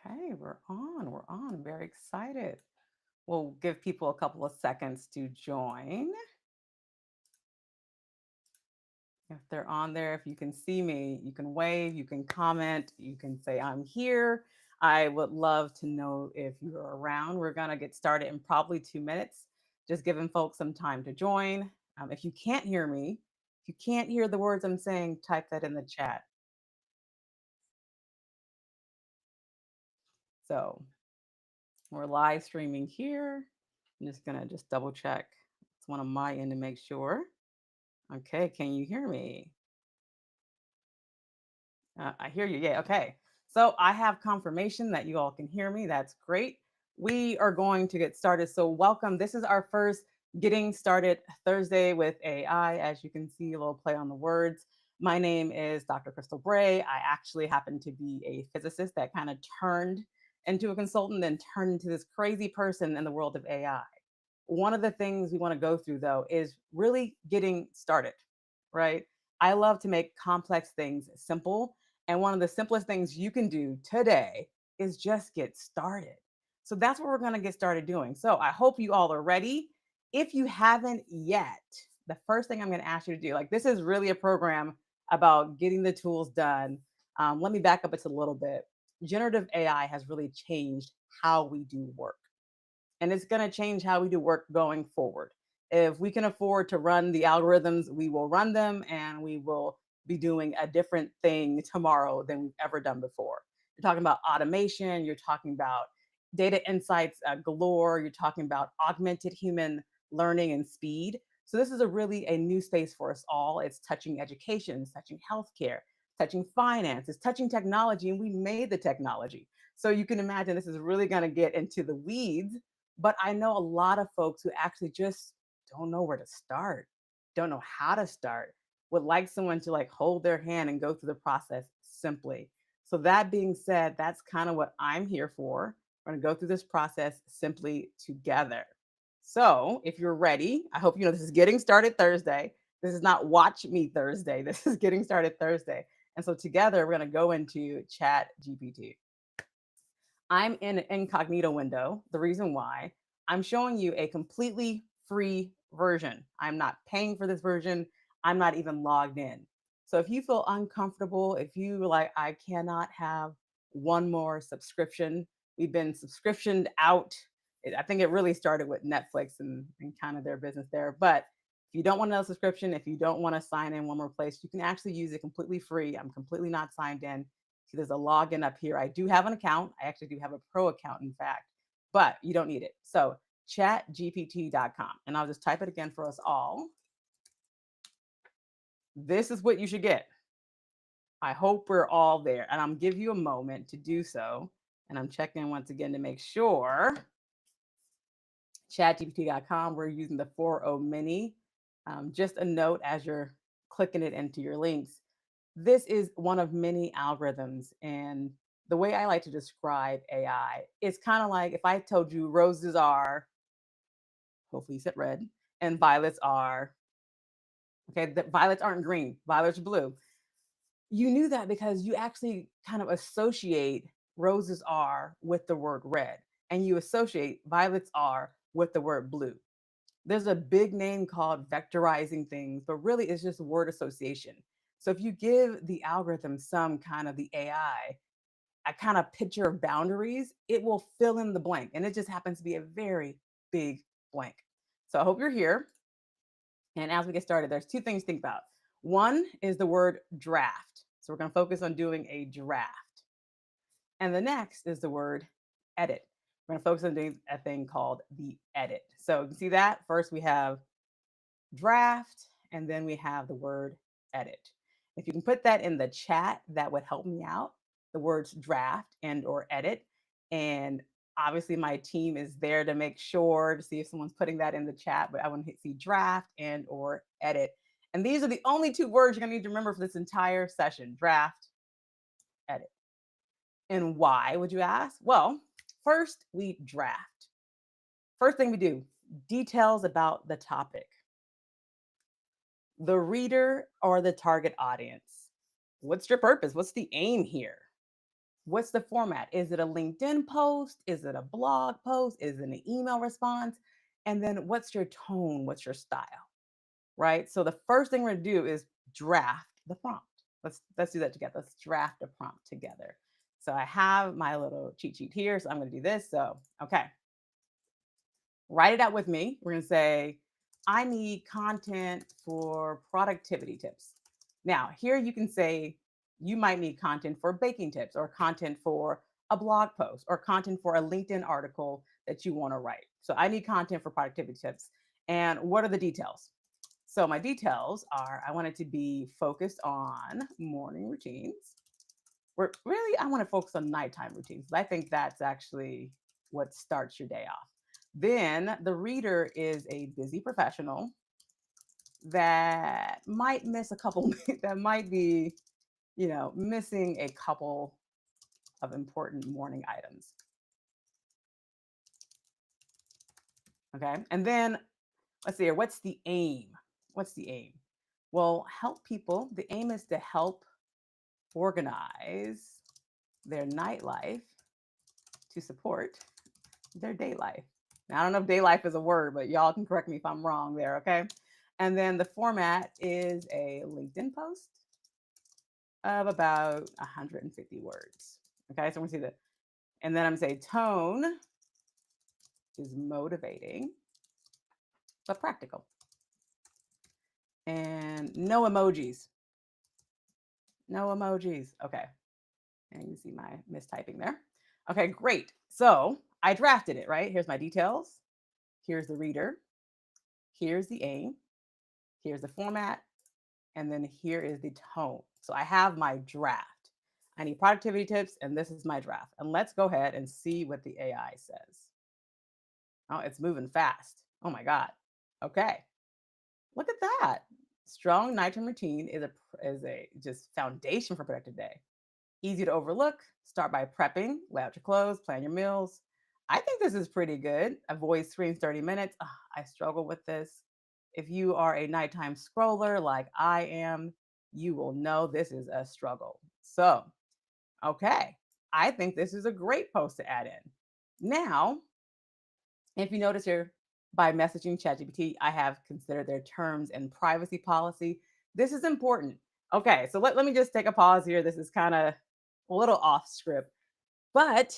Okay, we're on. We're on. I'm very excited. We'll give people a couple of seconds to join. If they're on there, if you can see me, you can wave, you can comment, you can say, I'm here. I would love to know if you're around. We're going to get started in probably 2 minutes, just giving folks some time to join. If you can't hear me, if you can't hear the words I'm saying, type that in the chat. So we're live streaming here. I'm just going to just double check. It's one of my end to make sure. Okay, can you hear me? I hear you. Yeah, okay. So I have confirmation that you all can hear me. That's great. We are going to get started. So, welcome. This is our first Getting Started Thursday with AI. As you can see, a little play on the words. My name is Dr. Crystal Bray. I actually happen to be a physicist that kind of turned into a consultant and turned into this crazy person in the world of AI. One of the things we want to go through, though, is really getting started, right? I love to make complex things simple. And one of the simplest things you can do today is just get started. So that's what we're going to get started doing. So I hope you all are ready. If you haven't yet, the first thing I'm going to ask you to do, like this is really a program about getting the tools done. Let me back up just a little bit. Generative AI has really changed how we do work, and it's going to change how we do work going forward. If we can afford to run the algorithms, we will run them, and we will be doing a different thing tomorrow than we've ever done before. You're talking about automation, you're talking about data insights galore, you're talking about augmented human learning and speed. So this is a new space for us all. It's touching education, it's touching healthcare, touching finance, it's touching technology, and we made the technology. So you can imagine this is really going to get into the weeds, but I know a lot of folks who actually just don't know where to start, don't know how to start, would like someone to like hold their hand and go through the process simply. So that being said, that's kind of what I'm here for. We're going to go through this process simply together. So if you're ready, I hope you know this is Getting Started Thursday. This is not Watch Me Thursday. This is Getting Started Thursday. And so together we're going to go into Chat GPT. I'm in an incognito window. The reason why, I'm showing you a completely free version. I'm not paying for this version. I'm not even logged in. So if you feel uncomfortable, if you like, I cannot have one more subscription, we've been subscriptioned out. I think it really started with Netflix and kind of their business there. But if you don't want another subscription, if you don't want to sign in one more place, you can actually use it completely free. I'm completely not signed in. See, there's a login up here. I do have an account. I actually do have a pro account, in fact, but you don't need it. So chatgpt.com. And I'll just type it again for us all. This is what you should get. I hope we're all there. And I'm give you a moment to do so. And I'm checking once again to make sure. Chatgpt.com. We're using the 4.0 mini. Just a note as you're clicking it into your links. This is one of many algorithms. And the way I like to describe AI is kind of like if I told you roses are, hopefully you said red, and violets are, okay, the violets aren't green, violets are blue. You knew that because you actually kind of associate roses are with the word red, and you associate violets are with the word blue. There's a big name called vectorizing things, but really it's just word association. So if you give the algorithm some kind of the AI, a kind of picture of boundaries, it will fill in the blank. And it just happens to be a very big blank. So I hope you're here. And as we get started, there's two things to think about. One is the word draft. So we're going to focus on doing a draft. And the next is the word edit. We're going to focus on doing a thing called the edit. So you can see that first we have draft, and then we have the word edit. If you can put that in the chat, that would help me out. The words draft and or edit. And obviously my team is there to make sure to see if someone's putting that in the chat, but I want to see draft and or edit. And these are the only two words you're going to need to remember for this entire session: draft, edit. And why, would you ask? Well, first we draft. First thing we do, details about the topic, the reader or the target audience. What's your purpose? What's the aim here? What's the format? Is it a LinkedIn post? Is it a blog post? Is it an email response? And then what's your tone? What's your style? Right? So the first thing we're going to do is draft the prompt. Let's do that together. Let's draft a prompt together. So I have my little cheat sheet here. So I'm going to do this. So, okay. Write it out with me. We're going to say, I need content for productivity tips. Now, here you can say you might need content for baking tips or content for a blog post or content for a LinkedIn article that you want to write. So I need content for productivity tips. And what are the details? So my details are I want it to be focused on morning routines. Really, I want to focus on nighttime routines. I think that's actually what starts your day off. Then the reader is a busy professional that might miss a couple, that might be, missing a couple of important morning items. Okay. And then let's see here. What's the aim? What's the aim? Well, help people. The aim is to help organize their nightlife to support their day life. Now, I don't know if day life is a word, but y'all can correct me if I'm wrong there, okay? And then the format is a LinkedIn post of about 150 words. Okay, so we're gonna see that. And then I'm gonna say tone is motivating, but practical. And no emojis. No emojis. Okay. And you see my mistyping there. Okay, great. So I drafted it, right? Here's my details. Here's the reader. Here's the aim. Here's the format. And then here is the tone. So I have my draft. I need productivity tips, and this is my draft. And let's go ahead and see what the AI says. Oh, it's moving fast. Oh my God. Okay. Look at that. Strong nighttime routine is a just foundation for productive day. Easy to overlook. Start by prepping, lay out your clothes, plan your meals. I think this is pretty good. Avoid screens 30 minutes. Ugh, I struggle with this. If you are a nighttime scroller like I am, you will know this is a struggle. So, okay, I think this is a great post to add in. Now, if you notice here, by messaging ChatGPT, I have considered their terms and privacy policy. This is important. Okay, so let me just take a pause here. This is kind of a little off script, but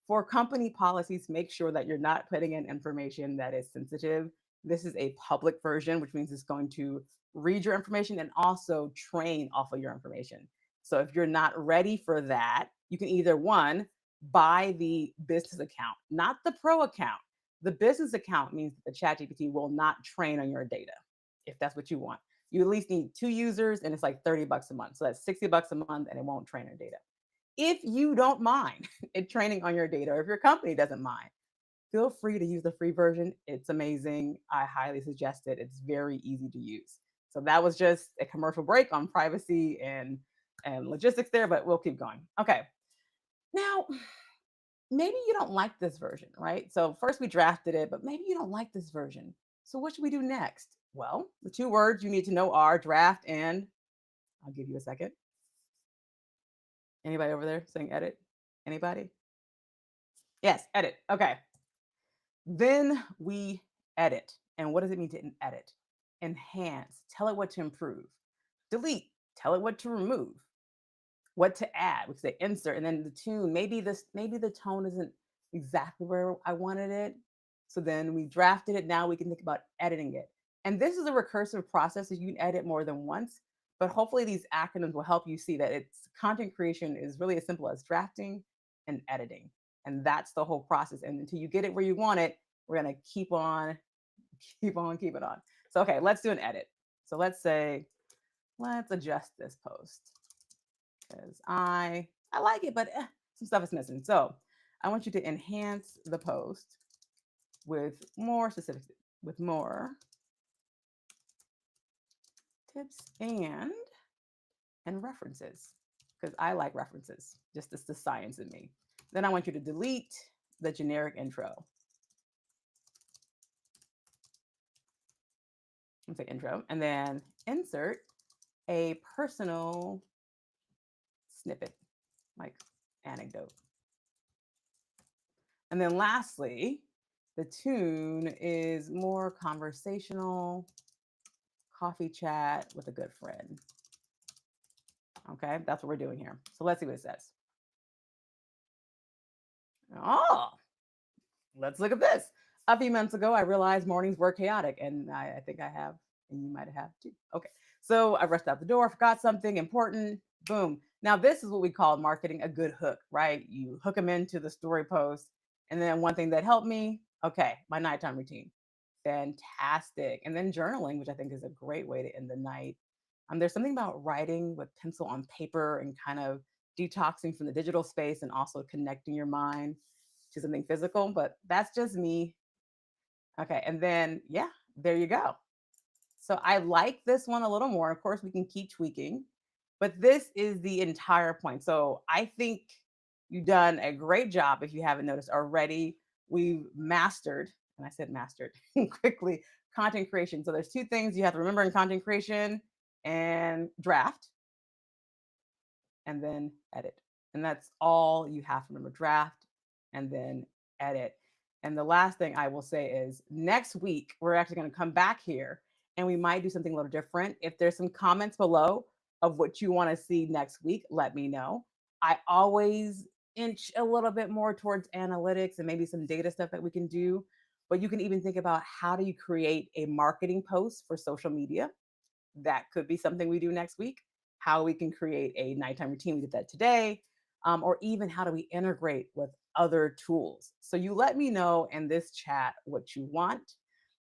for company policies, make sure that you're not putting in information that is sensitive. This is a public version, which means it's going to read your information and also train off of your information. So if you're not ready for that, you can either one, buy the business account, not the pro account. The business account means that the ChatGPT will not train on your data if that's what you want. You at least need 2 users and it's like 30 bucks a month. So that's 60 bucks a month and it won't train on data. If you don't mind it training on your data, or if your company doesn't mind, feel free to use the free version. It's amazing. I highly suggest it. It's very easy to use. So that was just a commercial break on privacy and logistics there, but we'll keep going. Okay. Now, maybe you don't like this version, right? So first we drafted it, but maybe you don't like this version. So what should we do next? Well, the 2 words you need to know are draft and I'll give you a second. Anybody over there saying edit? Anybody? Yes, edit. Okay. Then we edit. And what does it mean to edit? Enhance. Tell it what to improve. Delete. Tell it what to remove. What to add. We say insert, and then the tune. Maybe the tone isn't exactly where I wanted it. So then we drafted it. Now we can think about editing it. And this is a recursive process that you can edit more than once. But hopefully these acronyms will help you see that it's content creation is really as simple as drafting and editing. And that's the whole process. And until you get it where you want it, we're going to keep on, keep it on. So, okay, let's do an edit. So let's say, let's adjust this post because I like it, but some stuff is missing. So I want you to enhance the post with more specifics, with more tips and references, because I like references. Just it's the science in me. Then I want you to delete the generic intro. Let's say intro, and then insert a personal snippet, like anecdote. And then lastly, the tune is more conversational, coffee chat with a good friend. Okay, that's what we're doing here. So let's see what it says. Oh, let's look at this. A few months ago, I realized mornings were chaotic, and I think I have, and you might have too. Okay, so I rushed out the door, forgot something important. Boom. Now, this is what we call marketing a good hook, right? You hook them into the story post. And then one thing that helped me, okay, my nighttime routine. Fantastic. And then journaling, which I think is a great way to end the night. There's something about writing with pencil on paper and kind of detoxing from the digital space and also connecting your mind to something physical, but that's just me. Okay, and then yeah, there you go. So I like this one a little more. Of course, we can keep tweaking, but this is the entire point. So I think you've done a great job if you haven't noticed already. We've mastered, and I said mastered quickly, content creation. So there's two things you have to remember in content creation and draft and then edit. And that's all you have to remember, draft and then edit. And the last thing I will say is next week, we're actually going to come back here and we might do something a little different. If there's some comments below of what you want to see next week, let me know. I always inch a little bit more towards analytics and maybe some data stuff that we can do. But you can even think about how do you create a marketing post for social media? That could be something we do next week. How we can create a nighttime routine. We did that today. Or even how do we integrate with other tools? So you let me know in this chat what you want.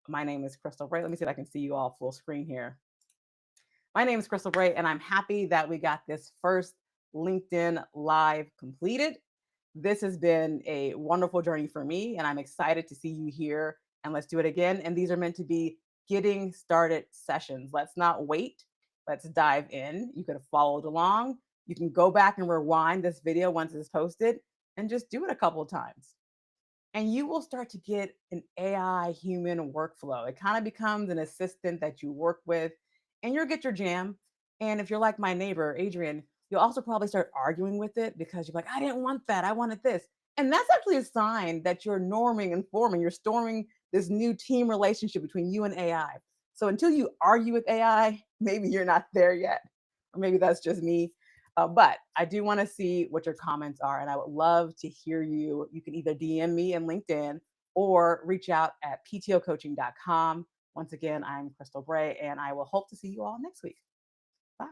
My name is Crystal Bray. Let me see if I can see you all full screen here. My name is Crystal Bray, and I'm happy that we got this first LinkedIn Live completed. This has been a wonderful journey for me, and I'm excited to see you here. And let's do it again. And these are meant to be getting started sessions. Let's not wait. Let's dive in. You could have followed along. You can go back and rewind this video once it's posted and just do it a couple of times. And you will start to get an AI human workflow. It kind of becomes an assistant that you work with and you'll get your jam. And if you're like my neighbor, Adrian, you'll also probably start arguing with it because you're like, I didn't want that. I wanted this. And that's actually a sign that you're norming and forming. You're storming this new team relationship between you and AI. So until you argue with AI, maybe you're not there yet. Or maybe that's just me. But I do want to see what your comments are, and I would love to hear you. You can either DM me in LinkedIn or reach out at ptocoaching.com. Once again, I'm Crystal Bray, and I will hope to see you all next week. Bye.